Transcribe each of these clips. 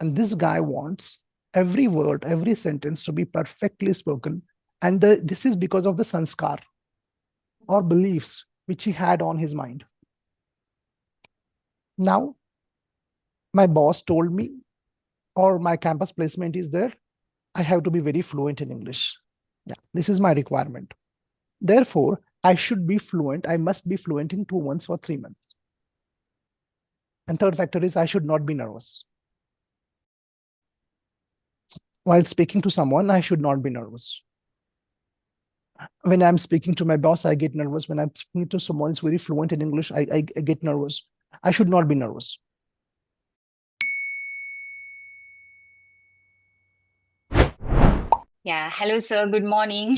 And this guy wants every word, every sentence to be perfectly spoken. And this is because of the sanskar or beliefs which he had on his mind. Now, my boss told me, or my campus placement is there, I have to be very fluent in English. Yeah, this is my requirement. Therefore, I should be fluent. I must be fluent in 2 months or 3 months. And third factor is I should not be nervous. While speaking to someone, I should not be nervous. When I'm speaking to my boss, I get nervous. When I'm speaking to someone who's very fluent in English, I get nervous. I should not be nervous. Yeah, hello, sir. Good morning.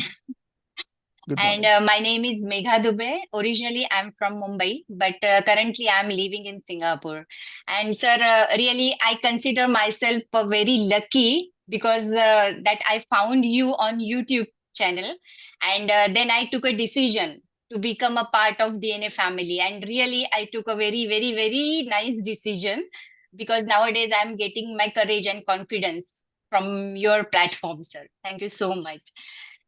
Good And morning. my name is Megha Dubey. Originally, I'm from Mumbai, but currently I'm living in Singapore. And sir, really, I consider myself very lucky because that I found you on YouTube channel, and then I took a decision to become a part of DNA family. And really, I took a very, very, very nice decision because nowadays I'm getting my courage and confidence from your platform, sir. Thank you so much.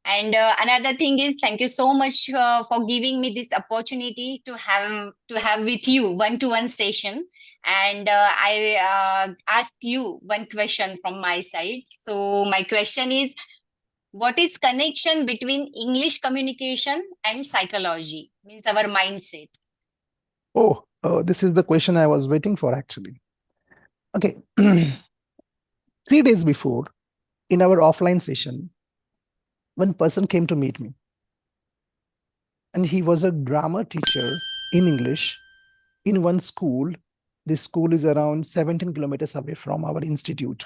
And another thing is, thank you so much for giving me this opportunity to have with you one-to-one session. And I ask you one question from my side. So my question is, what is connection between English communication and psychology? Means our mindset. Oh, this is the question I was waiting for actually. Okay. 3 days before, in our offline session, one person came to meet me, and he was a grammar teacher in English in one school. This school is around 17 kilometers away from our institute.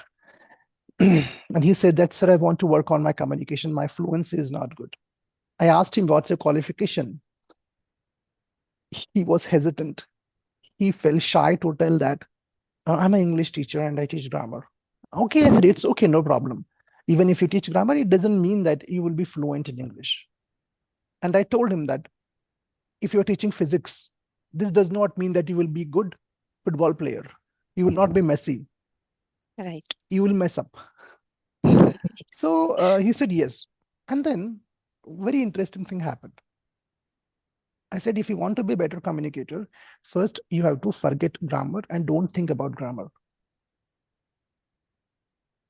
And he said that, sir, I want to work on my communication. My fluency is not good. I asked him, what's your qualification? He was hesitant. He felt shy to tell that, I'm an English teacher and I teach grammar. Okay, I said, it's okay, no problem. Even if you teach grammar, it doesn't mean that you will be fluent in English. And I told him that if you're teaching physics, this does not mean that you will be good football player. You will not be Messi. Right. You will mess up. So he said yes. And then very interesting thing happened. I said, if you want to be a better communicator, first you have to forget grammar and don't think about grammar.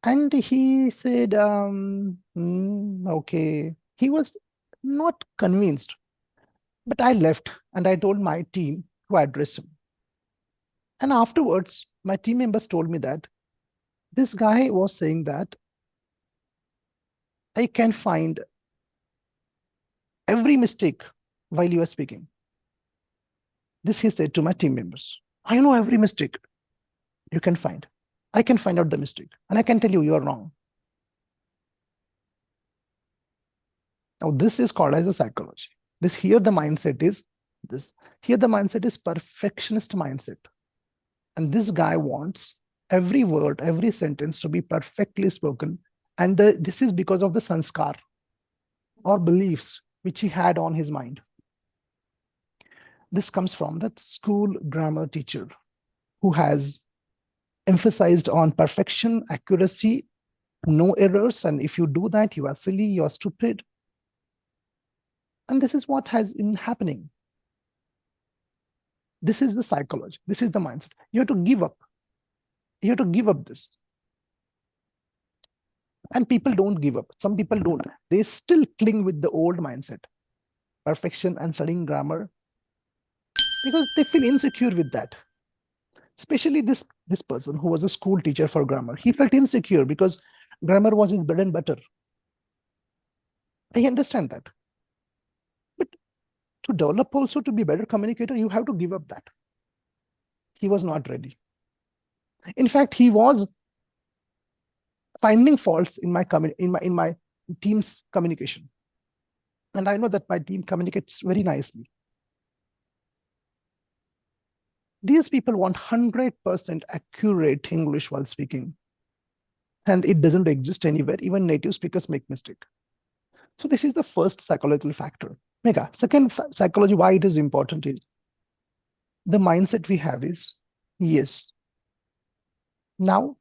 And he said, okay. He was not convinced, but I left and I told my team to address him. And afterwards, my team members told me that this guy was saying that I can find every mistake while you are speaking. This he said to my team members. I know every mistake you can find. I can find out the mistake and I can tell you you're wrong. Now, this is called as a psychology. This here the mindset is this. Here the mindset is perfectionist mindset. And this guy wants every word, every sentence to be perfectly spoken. And this is because of the sanskar or beliefs which he had on his mind. This comes from the school grammar teacher who has emphasized on perfection, accuracy, no errors. And if you do that, you are silly, you are stupid. And this is what has been happening. This is the psychology. This is the mindset. You have to give up. You have to give up this. And people don't give up. Some people don't. They still cling with the old mindset, perfection and studying grammar, because they feel insecure with that. Especially this person who was a school teacher for grammar. He felt insecure because grammar was his bread and butter. I understand that. But to develop also to be a better communicator, you have to give up that. He was not ready. In fact, he was finding faults in my team's communication. And I know that my team communicates very nicely. These people want 100% accurate English while speaking. And it doesn't exist anywhere. Even native speakers make mistake. So this is the first psychological factor. Mega. Second psychology, why it is important is the mindset we have is, yes, now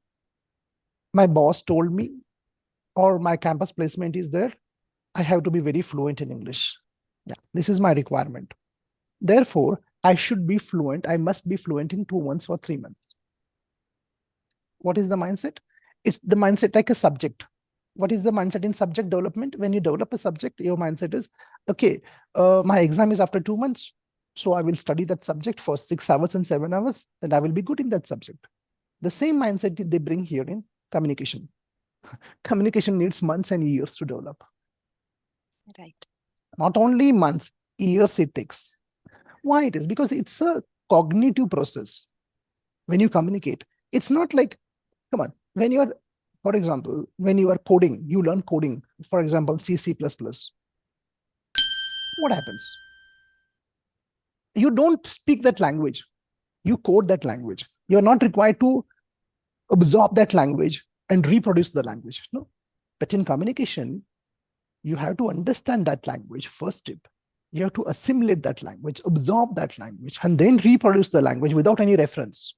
My boss told me, or my campus placement is there, I have to be very fluent in English. Yeah, this is my requirement. Therefore, I should be fluent. I must be fluent in 2 months or 3 months. What is the mindset? It's the mindset like a subject. What is the mindset in subject development? When you develop a subject, your mindset is, okay, my exam is after 2 months. So I will study that subject for 6 hours and 7 hours, and I will be good in that subject. The same mindset they bring here in communication. Communication needs months and years to develop. Right. Not only months, years it takes. Why it is? Because it's a cognitive process. When you communicate, it's not like, come on, when you are, for example, when you are coding, you learn coding, for example, C++. What happens? You don't speak that language, you code that language. You're not required to absorb that language and reproduce the language. No. But in communication, you have to understand that language first step. You have to assimilate that language, absorb that language, and then reproduce the language without any reference.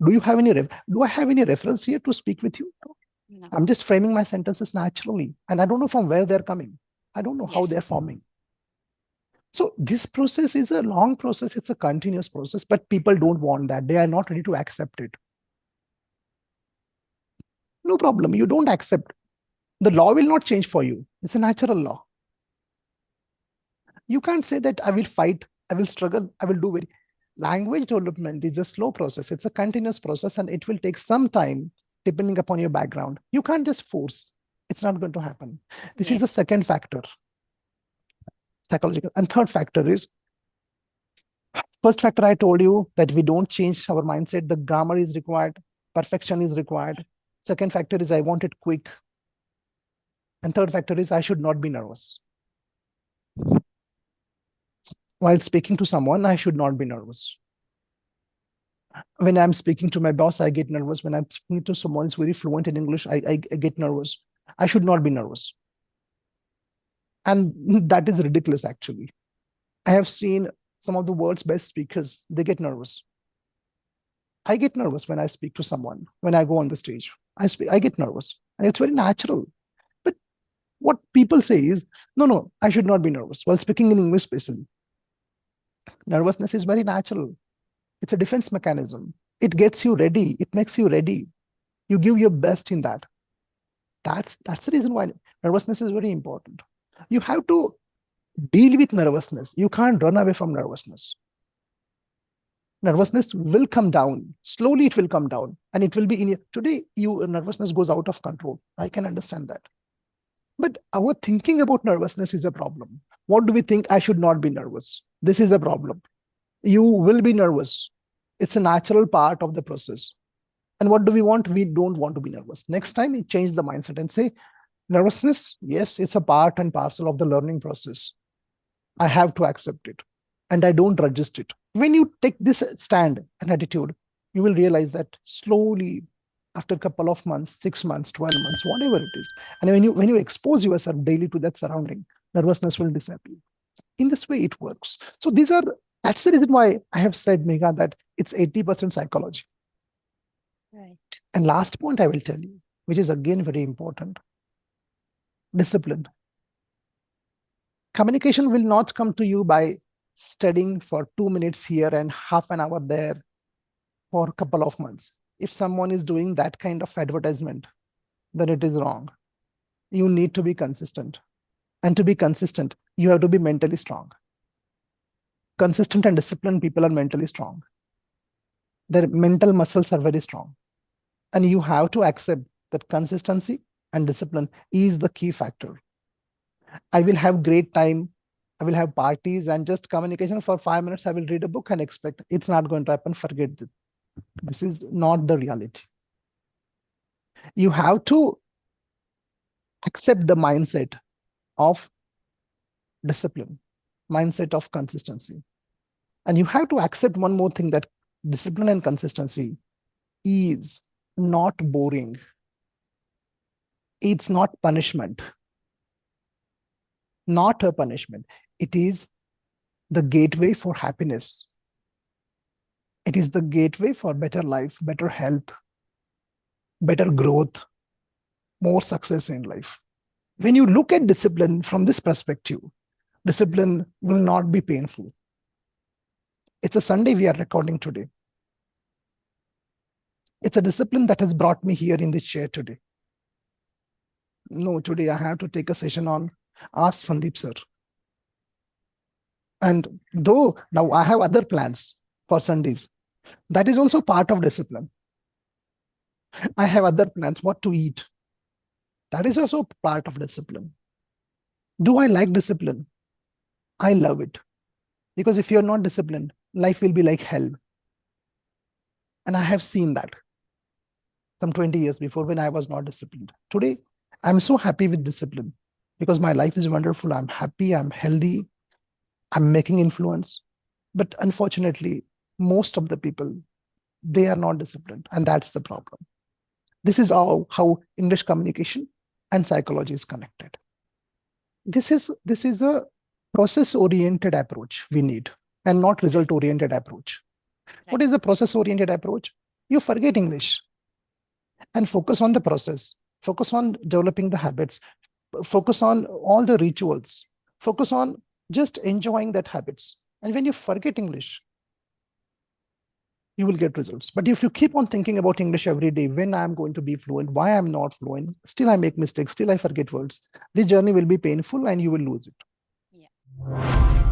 Do I have any reference here to speak with you? No. No. I'm just framing my sentences naturally, and I don't know from where they're coming. I don't know how Yes. they're forming. So this process is a long process. It's a continuous process, but people don't want that. They are not ready to accept it. No problem. You don't accept. The law will not change for you. It's a natural law. You can't say that I will fight, I will struggle, I will do very. Language development is a slow process. It's a continuous process, and it will take some time depending upon your background. You can't just force. It's not going to happen. This is the Yes. second factor, psychological. And third factor is, first factor I told you that we don't change our mindset. The grammar is required, perfection is required. Second factor is I want it quick. And third factor is I should not be nervous. While speaking to someone, I should not be nervous. When I'm speaking to my boss, I get nervous. When I'm speaking to someone who's very fluent in English, I get nervous. I should not be nervous. And that is ridiculous, actually. I have seen some of the world's best speakers, they get nervous. I get nervous when I speak to someone, when I go on the stage. I get nervous. And it's very natural. But what people say is, no, no, I should not be nervous. While speaking in English, especially, nervousness is very natural. It's a defense mechanism. It gets you ready. It makes you ready. You give your best in that. That's the reason why nervousness is very important. You have to deal with nervousness. You can't run away from nervousness. Nervousness will come down. Slowly it will come down. And it will be in your today, you nervousness goes out of control. I can understand that. But our thinking about nervousness is a problem. What do we think? I should not be nervous. This is a problem. You will be nervous. It's a natural part of the process. And what do we want? We don't want to be nervous. Next time, you change the mindset and say, nervousness, yes, it's a part and parcel of the learning process. I have to accept it, and I don't resist it. When you take this stand and attitude, you will realize that slowly, after a couple of months, 6 months, 12 months, whatever it is, and when you expose yourself daily to that surrounding, nervousness will disappear. In this way, it works. So that's the reason why I have said, Megha, that it's 80% psychology. Right. And last point I will tell you, which is again very important, discipline. Communication will not come to you by studying for 2 minutes here and half an hour there for a couple of months. If someone is doing that kind of advertisement, then it is wrong. You need to be consistent. And to be consistent, you have to be mentally strong. Consistent and disciplined people are mentally strong. Their mental muscles are very strong. And you have to accept that consistency and discipline is the key factor. I will have great time. I will have parties and just communication for 5 minutes. I will read a book and expect it's not going to happen. Forget this. This is not the reality. You have to accept the mindset of discipline, mindset of consistency. And you have to accept one more thing, that discipline and consistency is not boring. It's not punishment, not a punishment. It is the gateway for happiness. It is the gateway for better life, better health, better growth. more success in life. When you look at discipline from this perspective, discipline will not be painful. It's a Sunday we are recording today. It's a discipline that has brought me here in this chair today. No, today I have to take a session on Ask Sandeep sir. And though now I have other plans for Sundays, that is also part of discipline. I have other plans, what to eat. That is also part of discipline. Do I like discipline? I love it. Because if you're not disciplined, life will be like hell. And I have seen that some 20 years before when I was not disciplined. Today, I'm so happy with discipline because my life is wonderful. I'm happy, I'm healthy, I'm making influence. But unfortunately, most of the people, they are not disciplined. And that's the problem. This is how English communication and psychology is connected. This is a process-oriented approach we need and not result-oriented approach. What is the process-oriented approach? You forget English and focus on the process, focus on developing the habits, focus on all the rituals, focus on just enjoying that habits. And when you forget English, you will get results. But if you keep on thinking about English every day, when I'm going to be fluent, why I'm not fluent, still I make mistakes, still I forget words, the journey will be painful and you will lose it. Yeah.